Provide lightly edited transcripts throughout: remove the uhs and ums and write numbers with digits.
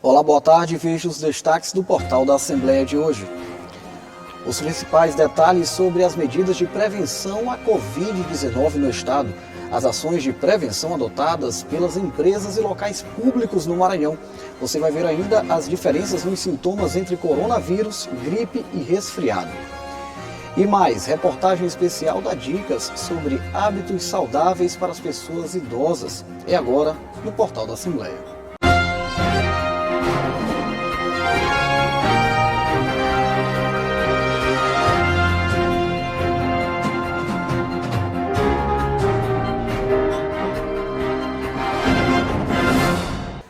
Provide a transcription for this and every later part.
Olá, boa tarde. Veja os destaques do portal da Assembleia de hoje. Os principais detalhes sobre as medidas de prevenção à Covid-19 no estado, as ações de prevenção adotadas pelas empresas e locais públicos no Maranhão. Você vai ver ainda as diferenças nos sintomas entre coronavírus, gripe e resfriado. E mais, reportagem especial dá dicas sobre hábitos saudáveis para as pessoas idosas. É agora no portal da Assembleia.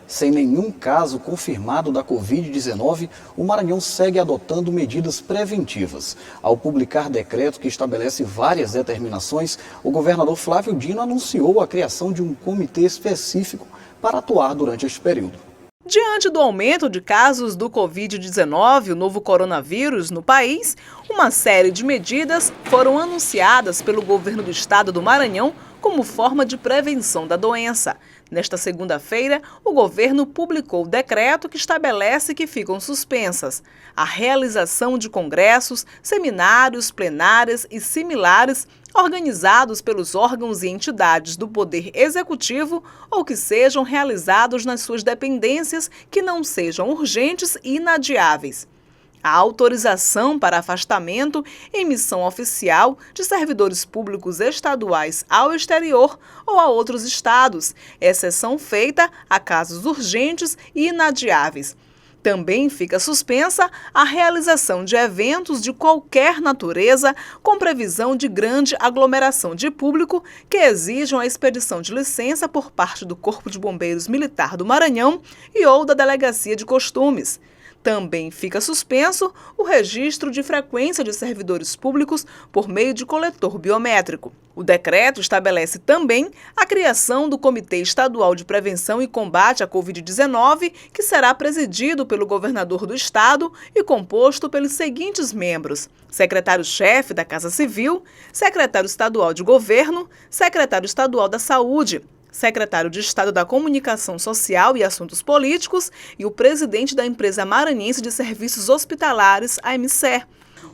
Sem nenhum caso confirmado da Covid-19, o Maranhão segue adotando medidas preventivas. Ao publicar decreto que estabelece várias determinações, o governador Flávio Dino anunciou a criação de um comitê específico para atuar durante este período. Diante do aumento de casos do Covid-19, o novo coronavírus, no país, uma série de medidas foram anunciadas pelo governo do estado do Maranhão como forma de prevenção da doença. Nesta segunda-feira, o governo publicou o decreto que estabelece que ficam suspensas a realização de congressos, seminários, plenárias e similares organizados pelos órgãos e entidades do Poder Executivo ou que sejam realizados nas suas dependências que não sejam urgentes e inadiáveis. A autorização para afastamento em missão oficial de servidores públicos estaduais ao exterior ou a outros estados, exceção feita a casos urgentes e inadiáveis. Também fica suspensa a realização de eventos de qualquer natureza com previsão de grande aglomeração de público que exijam a expedição de licença por parte do Corpo de Bombeiros Militar do Maranhão e ou da Delegacia de Costumes. Também fica suspenso o registro de frequência de servidores públicos por meio de coletor biométrico. O decreto estabelece também a criação do Comitê Estadual de Prevenção e Combate à Covid-19, que será presidido pelo governador do estado e composto pelos seguintes membros: secretário-chefe da Casa Civil, secretário estadual de Governo, secretário estadual da Saúde, secretário de Estado da Comunicação Social e Assuntos Políticos e o presidente da Empresa Maranhense de Serviços Hospitalares, a EMSER.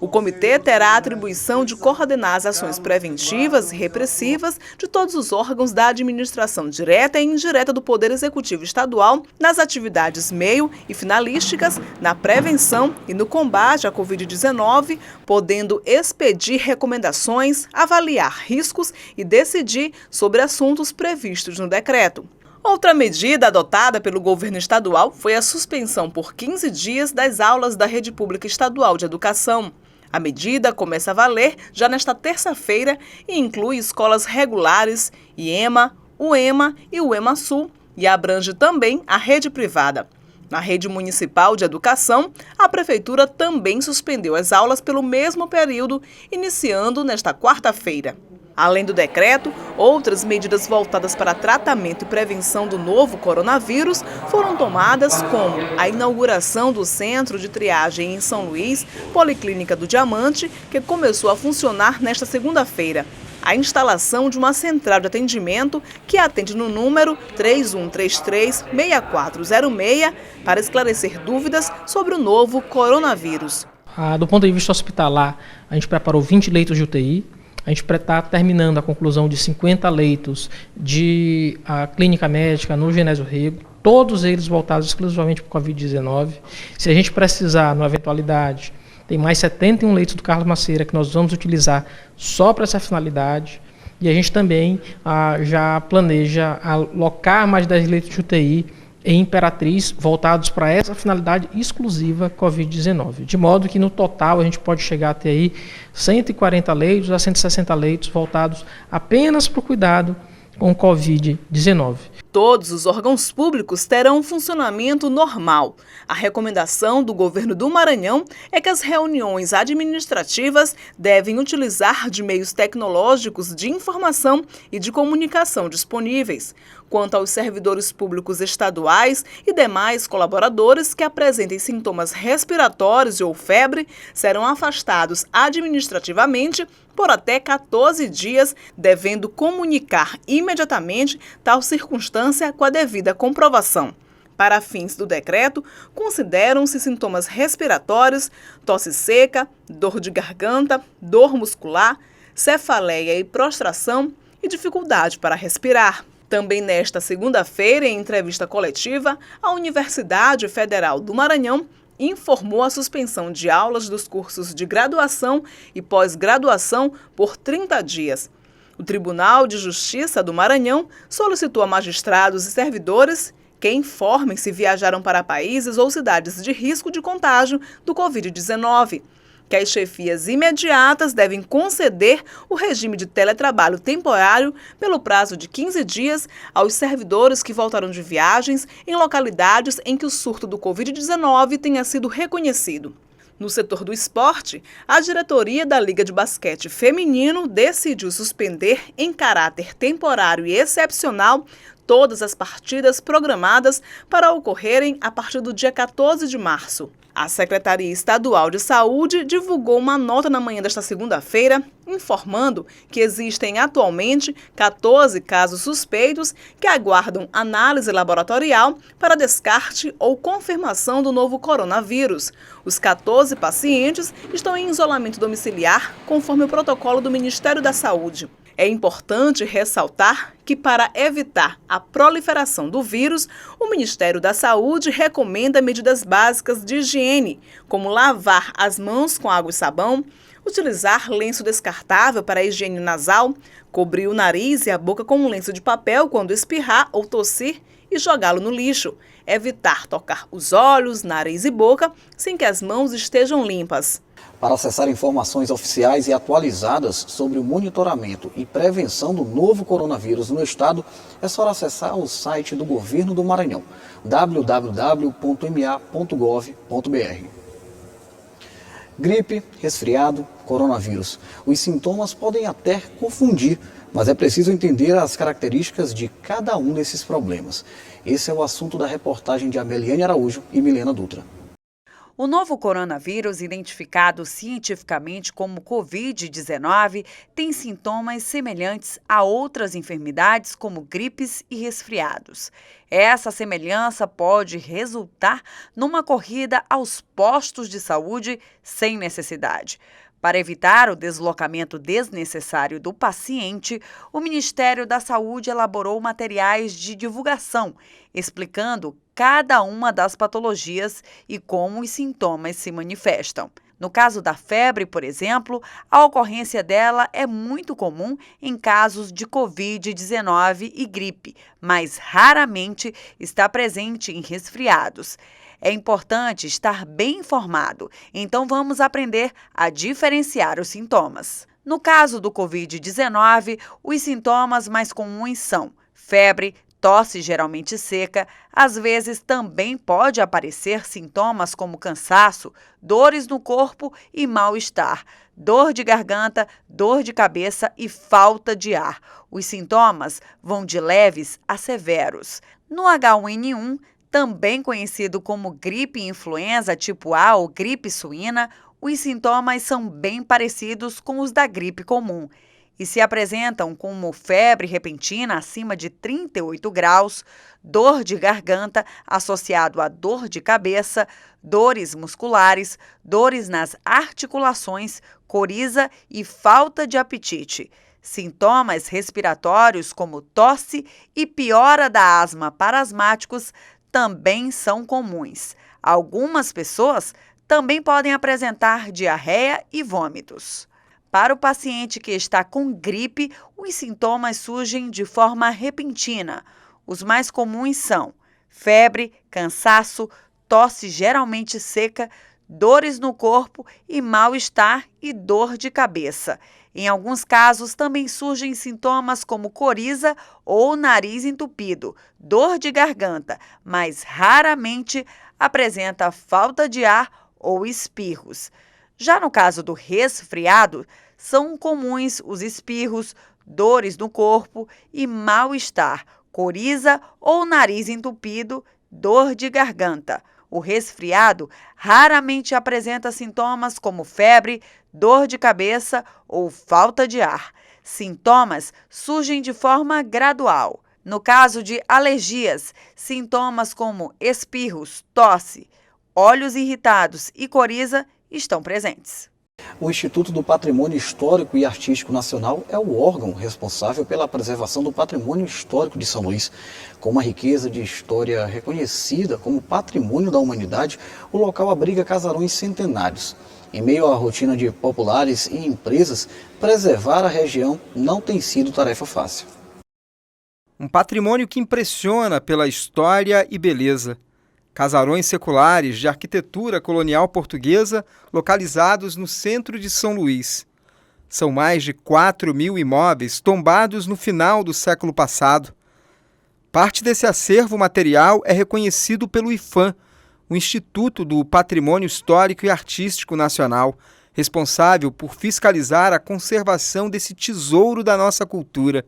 O comitê terá a atribuição de coordenar as ações preventivas e repressivas de todos os órgãos da administração direta e indireta do Poder Executivo Estadual nas atividades meio e finalísticas, na prevenção e no combate à Covid-19, podendo expedir recomendações, avaliar riscos e decidir sobre assuntos previstos no decreto. Outra medida adotada pelo governo estadual foi a suspensão por 15 dias das aulas da Rede Pública Estadual de Educação. A medida começa a valer já nesta terça-feira e inclui escolas regulares, IEMA, UEMA e o EMASul, e abrange também a rede privada. Na rede municipal de educação, a prefeitura também suspendeu as aulas pelo mesmo período, iniciando nesta quarta-feira. Além do decreto, outras medidas voltadas para tratamento e prevenção do novo coronavírus foram tomadas, como a inauguração do Centro de Triagem em São Luís, Policlínica do Diamante, que começou a funcionar nesta segunda-feira. A instalação de uma central de atendimento que atende no número 3133-6406 para esclarecer dúvidas sobre o novo coronavírus. Do ponto de vista hospitalar, a gente preparou 20 leitos de UTI. A gente está terminando a conclusão de 50 leitos de clínica médica no Genésio Rego, todos eles voltados exclusivamente para o Covid-19. Se a gente precisar, na eventualidade, tem mais 71 leitos do Carlos Maceira que nós vamos utilizar só para essa finalidade. E a gente também já planeja alocar mais 10 leitos de UTI em Imperatriz, voltados para essa finalidade exclusiva Covid-19. De modo que no total a gente pode chegar a ter aí 140 leitos a 160 leitos voltados apenas para o cuidado com Covid-19. Todos os órgãos públicos terão um funcionamento normal. A recomendação do governo do Maranhão é que as reuniões administrativas devem utilizar de meios tecnológicos de informação e de comunicação disponíveis. Quanto aos servidores públicos estaduais e demais colaboradores que apresentem sintomas respiratórios ou febre, serão afastados administrativamente por até 14 dias, devendo comunicar imediatamente tal circunstância com a devida comprovação. Para fins do decreto, consideram-se sintomas respiratórios, tosse seca, dor de garganta, dor muscular, cefaleia e prostração e dificuldade para respirar. Também nesta segunda-feira, em entrevista coletiva, a Universidade Federal do Maranhão informou a suspensão de aulas dos cursos de graduação e pós-graduação por 30 dias. O Tribunal de Justiça do Maranhão solicitou a magistrados e servidores que informem se viajaram para países ou cidades de risco de contágio do Covid-19, que as chefias imediatas devem conceder o regime de teletrabalho temporário pelo prazo de 15 dias aos servidores que voltaram de viagens em localidades em que o surto do Covid-19 tenha sido reconhecido. No setor do esporte, a diretoria da Liga de Basquete Feminino decidiu suspender em caráter temporário e excepcional todas as partidas programadas para ocorrerem a partir do dia 14 de março. A Secretaria Estadual de Saúde divulgou uma nota na manhã desta segunda-feira, informando que existem atualmente 14 casos suspeitos que aguardam análise laboratorial para descarte ou confirmação do novo coronavírus. Os 14 pacientes estão em isolamento domiciliar, conforme o protocolo do Ministério da Saúde. É importante ressaltar que, para evitar a proliferação do vírus, o Ministério da Saúde recomenda medidas básicas de higiene, como lavar as mãos com água e sabão, utilizar lenço descartável para a higiene nasal, cobrir o nariz e a boca com um lenço de papel quando espirrar ou tossir e jogá-lo no lixo, evitar tocar os olhos, nariz e boca sem que as mãos estejam limpas. Para acessar informações oficiais e atualizadas sobre o monitoramento e prevenção do novo coronavírus no estado, é só acessar o site do Governo do Maranhão, www.ma.gov.br. Gripe, resfriado, coronavírus. Os sintomas podem até confundir, mas é preciso entender as características de cada um desses problemas. Esse é o assunto da reportagem de Ameliane Araújo e Milena Dutra. O novo coronavírus, identificado cientificamente como Covid-19, tem sintomas semelhantes a outras enfermidades como gripes e resfriados. Essa semelhança pode resultar numa corrida aos postos de saúde sem necessidade. Para evitar o deslocamento desnecessário do paciente, o Ministério da Saúde elaborou materiais de divulgação, explicando cada uma das patologias e como os sintomas se manifestam. No caso da febre, por exemplo, a ocorrência dela é muito comum em casos de Covid-19 e gripe, mas raramente está presente em resfriados. É importante estar bem informado, então vamos aprender a diferenciar os sintomas. No caso do Covid-19, os sintomas mais comuns são febre, tosse geralmente seca, às vezes também pode aparecer sintomas como cansaço, dores no corpo e mal-estar, dor de garganta, dor de cabeça e falta de ar. Os sintomas vão de leves a severos. No H1N1, também conhecido como gripe influenza tipo A ou gripe suína, os sintomas são bem parecidos com os da gripe comum e se apresentam como febre repentina acima de 38 graus, dor de garganta associado a dor de cabeça, dores musculares, dores nas articulações, coriza e falta de apetite. Sintomas respiratórios como tosse e piora da asma para asmáticos também são comuns. Algumas pessoas também podem apresentar diarreia e vômitos. Para o paciente que está com gripe, os sintomas surgem de forma repentina. Os mais comuns são febre, cansaço, tosse geralmente seca, dores no corpo e mal-estar e dor de cabeça. Em alguns casos, também surgem sintomas como coriza ou nariz entupido, dor de garganta, mas raramente apresenta falta de ar ou espirros. Já no caso do resfriado, são comuns os espirros, dores no corpo e mal-estar, coriza ou nariz entupido, dor de garganta. O resfriado raramente apresenta sintomas como febre, dor de cabeça ou falta de ar. Sintomas surgem de forma gradual. No caso de alergias, sintomas como espirros, tosse, olhos irritados e coriza estão presentes. O Instituto do Patrimônio Histórico e Artístico Nacional é o órgão responsável pela preservação do patrimônio histórico de São Luís. Com uma riqueza de história reconhecida como patrimônio da humanidade, o local abriga casarões centenários. Em meio à rotina de populares e empresas, preservar a região não tem sido tarefa fácil. Um patrimônio que impressiona pela história e beleza. Casarões seculares de arquitetura colonial portuguesa localizados no centro de São Luís. São mais de 4.000 imóveis tombados no final do século passado. Parte desse acervo material é reconhecido pelo IPHAN, o Instituto do Patrimônio Histórico e Artístico Nacional, responsável por fiscalizar a conservação desse tesouro da nossa cultura.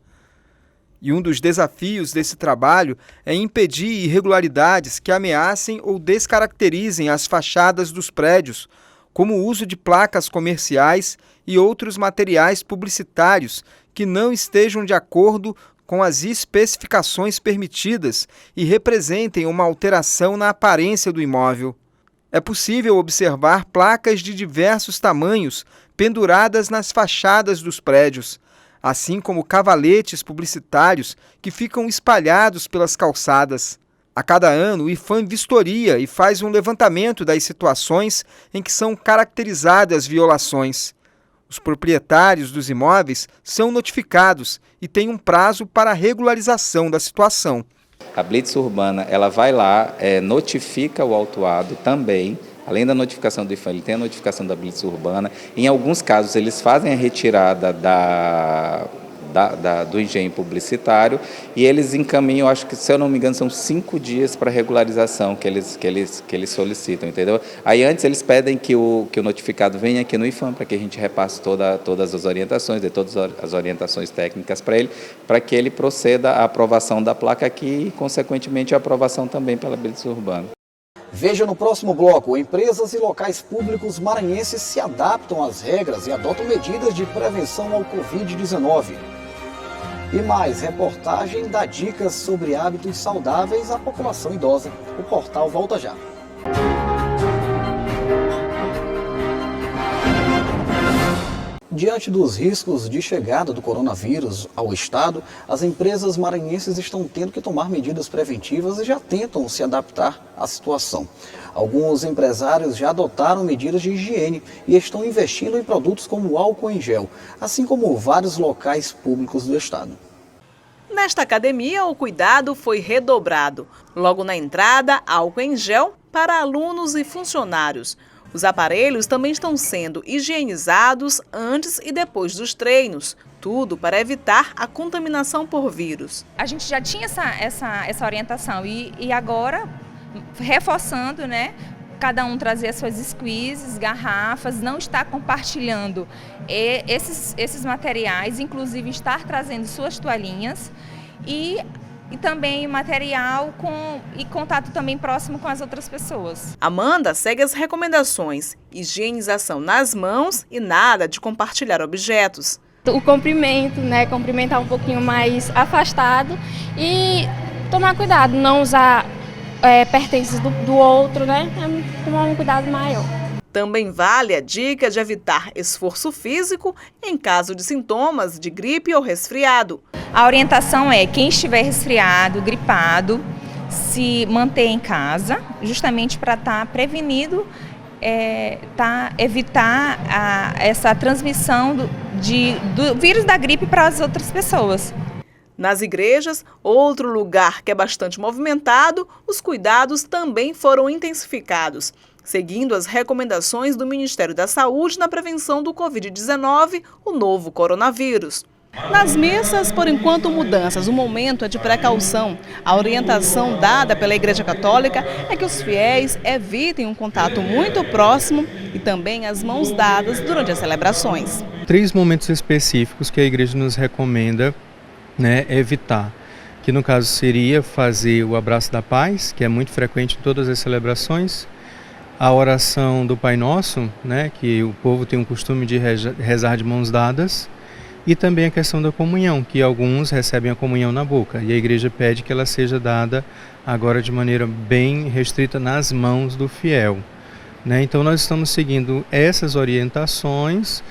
E um dos desafios desse trabalho é impedir irregularidades que ameacem ou descaracterizem as fachadas dos prédios, como o uso de placas comerciais e outros materiais publicitários que não estejam de acordo com as especificações permitidas e representem uma alteração na aparência do imóvel. É possível observar placas de diversos tamanhos penduradas nas fachadas dos prédios, assim como cavaletes publicitários que ficam espalhados pelas calçadas. A cada ano, o IPHAN vistoria e faz um levantamento das situações em que são caracterizadas violações. Os proprietários dos imóveis são notificados e têm um prazo para a regularização da situação. A Blitz Urbana ela vai lá, notifica o autuado também. Além da notificação do IPHAN, ele tem a notificação da Blitz Urbana. Em alguns casos, eles fazem a retirada do engenho publicitário e eles encaminham, acho que, se eu não me engano, são 5 dias para regularização que eles solicitam, entendeu? Aí antes eles pedem que o notificado venha aqui no IPHAN para que a gente repasse todas as orientações, dê todas as orientações técnicas para que ele proceda à aprovação da placa aqui e, consequentemente, a aprovação também pela Blitz Urbana. Veja no próximo bloco: empresas e locais públicos maranhenses se adaptam às regras e adotam medidas de prevenção ao Covid-19. E mais, reportagem dá dicas sobre hábitos saudáveis à população idosa. O portal volta já. Diante dos riscos de chegada do coronavírus ao estado, as empresas maranhenses estão tendo que tomar medidas preventivas e já tentam se adaptar à situação. Alguns empresários já adotaram medidas de higiene e estão investindo em produtos como álcool em gel, assim como vários locais públicos do estado. Nesta academia, o cuidado foi redobrado. Logo na entrada, álcool em gel para alunos e funcionários. Os aparelhos também estão sendo higienizados antes e depois dos treinos, tudo para evitar a contaminação por vírus. A gente já tinha essa orientação e agora, reforçando, né, cada um trazer as suas squeezes, garrafas, não estar compartilhando esses materiais, inclusive estar trazendo suas toalhinhas e também material e contato também próximo com as outras pessoas. Amanda segue as recomendações: higienização nas mãos e nada de compartilhar objetos. O cumprimento, né, cumprimentar um pouquinho mais afastado e tomar cuidado, não usar pertences do outro, né, tomar um cuidado maior. Também vale a dica de evitar esforço físico em caso de sintomas de gripe ou resfriado. A orientação é quem estiver resfriado, gripado, se manter em casa, justamente para estar prevenido, evitar essa transmissão do vírus da gripe para as outras pessoas. Nas igrejas, outro lugar que é bastante movimentado, os cuidados também foram intensificados, seguindo as recomendações do Ministério da Saúde na prevenção do Covid-19, o novo coronavírus. Nas missas, por enquanto, mudanças. O momento é de precaução. A orientação dada pela Igreja Católica é que os fiéis evitem um contato muito próximo e também as mãos dadas durante as celebrações. 3 momentos específicos que a Igreja nos recomenda, né, evitar. Que no caso seria fazer o abraço da paz, que é muito frequente em todas as celebrações. A oração do Pai Nosso, né, que o povo tem o costume de rezar de mãos dadas. E também a questão da comunhão, que alguns recebem a comunhão na boca, e a igreja pede que ela seja dada agora de maneira bem restrita nas mãos do fiel. Né? Então nós estamos seguindo essas orientações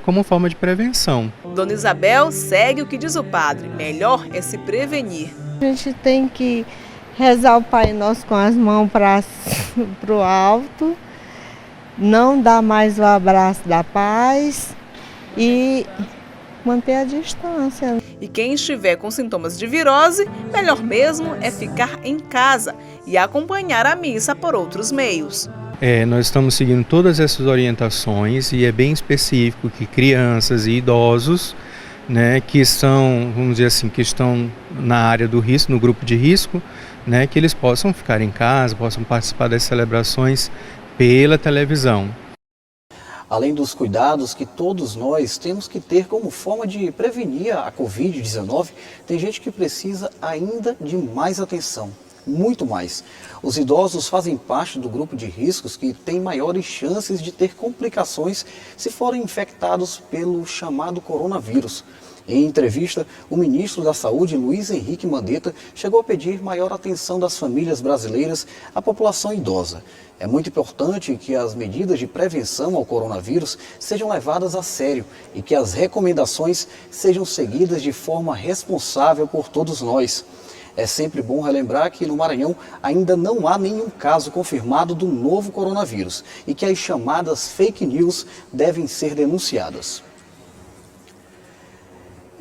como forma de prevenção. Dona Isabel segue o que diz o padre: melhor é se prevenir. A gente tem que rezar o Pai Nosso com as mãos para o alto, não dar mais o abraço da paz e manter a distância. E quem estiver com sintomas de virose, melhor mesmo é ficar em casa e acompanhar a missa por outros meios. Nós estamos seguindo todas essas orientações e é bem específico que crianças e idosos, né, que estão, vamos dizer assim, que estão na área do risco, no grupo de risco, né, que eles possam ficar em casa, possam participar das celebrações pela televisão. Além dos cuidados que todos nós temos que ter como forma de prevenir a Covid-19, tem gente que precisa ainda de mais atenção, muito mais. Os idosos fazem parte do grupo de riscos que tem maiores chances de ter complicações se forem infectados pelo chamado coronavírus. Em entrevista, o ministro da Saúde, Luiz Henrique Mandetta, chegou a pedir maior atenção das famílias brasileiras à população idosa. É muito importante que as medidas de prevenção ao coronavírus sejam levadas a sério e que as recomendações sejam seguidas de forma responsável por todos nós. É sempre bom relembrar que no Maranhão ainda não há nenhum caso confirmado do novo coronavírus e que as chamadas fake news devem ser denunciadas.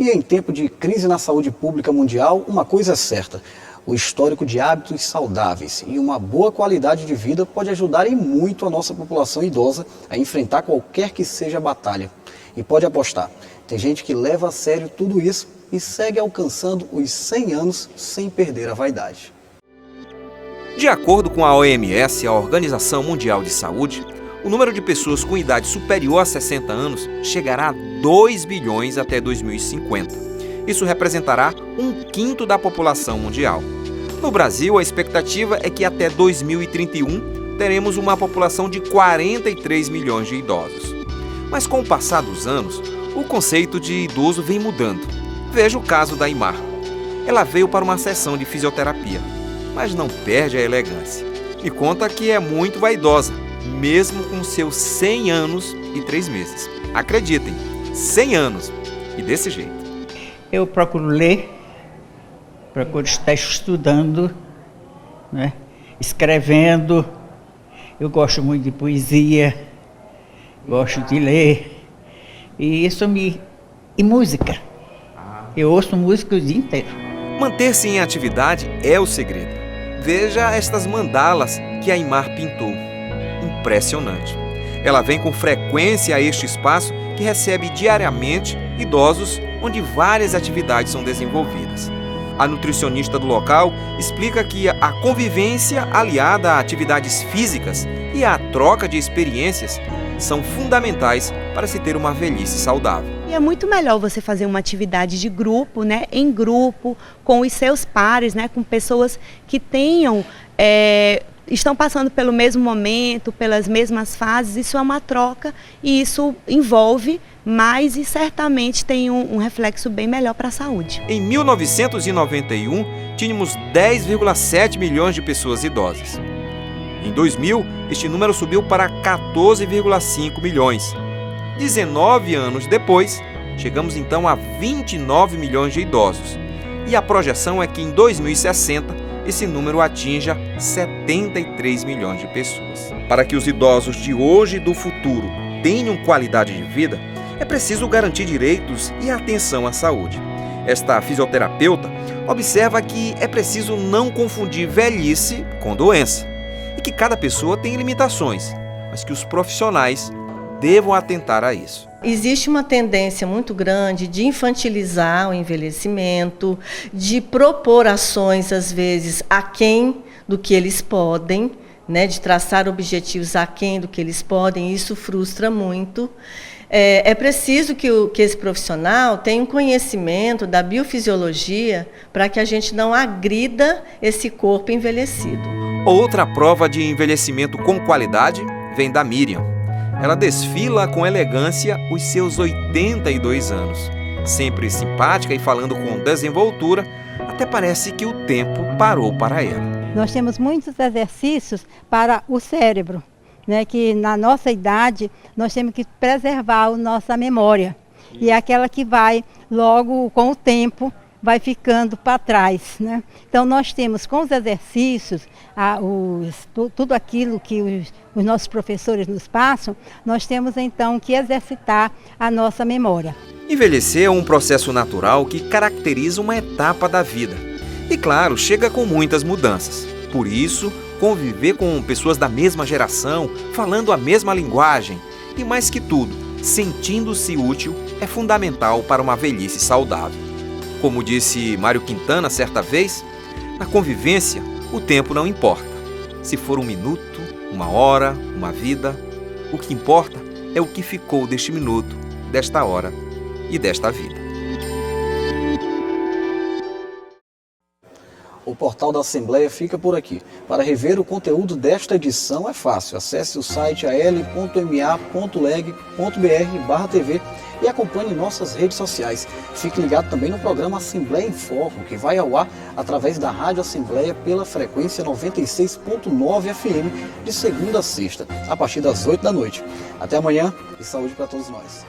E em tempo de crise na saúde pública mundial, uma coisa é certa: o histórico de hábitos saudáveis e uma boa qualidade de vida pode ajudar e muito a nossa população idosa a enfrentar qualquer que seja a batalha. E pode apostar, tem gente que leva a sério tudo isso e segue alcançando os 100 anos sem perder a vaidade. De acordo com a OMS, a Organização Mundial de Saúde, o número de pessoas com idade superior a 60 anos chegará a 2 bilhões até 2050. Isso representará 1/5 da população mundial. No Brasil, a expectativa é que até 2031 teremos uma população de 43 milhões de idosos. Mas com o passar dos anos, o conceito de idoso vem mudando. Veja o caso da Aymar. Ela veio para uma sessão de fisioterapia, mas não perde a elegância. E conta que é muito vaidosa, mesmo com seus 100 anos e 3 meses. Acreditem, 100 anos e desse jeito. Eu procuro ler, procuro estar estudando, né? Escrevendo. Eu gosto muito de poesia, gosto de ler. E e música. Eu ouço música o dia inteiro. Manter-se em atividade é o segredo. Veja estas mandalas que a Aymar pintou. Impressionante. Ela vem com frequência a este espaço que recebe diariamente idosos onde várias atividades são desenvolvidas. A nutricionista do local explica que a convivência aliada a atividades físicas e a troca de experiências são fundamentais para se ter uma velhice saudável. E é muito melhor você fazer uma atividade de grupo, né, em grupo, com os seus pares, né, com pessoas que estão passando pelo mesmo momento, pelas mesmas fases. Isso é uma troca e isso envolve mais e certamente tem um reflexo bem melhor para a saúde. Em 1991, tínhamos 10,7 milhões de pessoas idosas. Em 2000, este número subiu para 14,5 milhões. 19 anos depois, chegamos então a 29 milhões de idosos. E a projeção é que em 2060, esse número atinja 73 milhões de pessoas. Para que os idosos de hoje e do futuro tenham qualidade de vida, é preciso garantir direitos e atenção à saúde. Esta fisioterapeuta observa que é preciso não confundir velhice com doença e que cada pessoa tem limitações, mas que os profissionais devam atentar a isso. Existe uma tendência muito grande de infantilizar o envelhecimento, de propor ações, às vezes, aquém do que eles podem, né, de traçar objetivos aquém do que eles podem, e isso frustra muito. É preciso que esse profissional tenha um conhecimento da biofisiologia para que a gente não agrida esse corpo envelhecido. Outra prova de envelhecimento com qualidade vem da Miriam. Ela desfila com elegância os seus 82 anos. Sempre simpática e falando com desenvoltura, até parece que o tempo parou para ela. Nós temos muitos exercícios para o cérebro, né, que na nossa idade nós temos que preservar a nossa memória. E é aquela que vai, logo com o tempo, vai ficando para trás, né? Então nós temos com os exercícios, tudo aquilo que os nossos professores nos passam, nós temos então que exercitar a nossa memória. Envelhecer é um processo natural que caracteriza uma etapa da vida. E claro, chega com muitas mudanças. Por isso, conviver com pessoas da mesma geração, falando a mesma linguagem e, mais que tudo, sentindo-se útil, é fundamental para uma velhice saudável. Como disse Mário Quintana certa vez, na convivência, o tempo não importa. Se for 1 minuto, 1 hora, 1 vida, o que importa é o que ficou deste minuto, desta hora e desta vida. O portal da Assembleia fica por aqui. Para rever o conteúdo desta edição é fácil. Acesse o site al.ma.leg.br/tv e acompanhe nossas redes sociais. Fique ligado também no programa Assembleia em Foco, que vai ao ar através da Rádio Assembleia pela frequência 96.9 FM, de segunda a sexta, a partir das 8 da noite. Até amanhã e saúde para todos nós.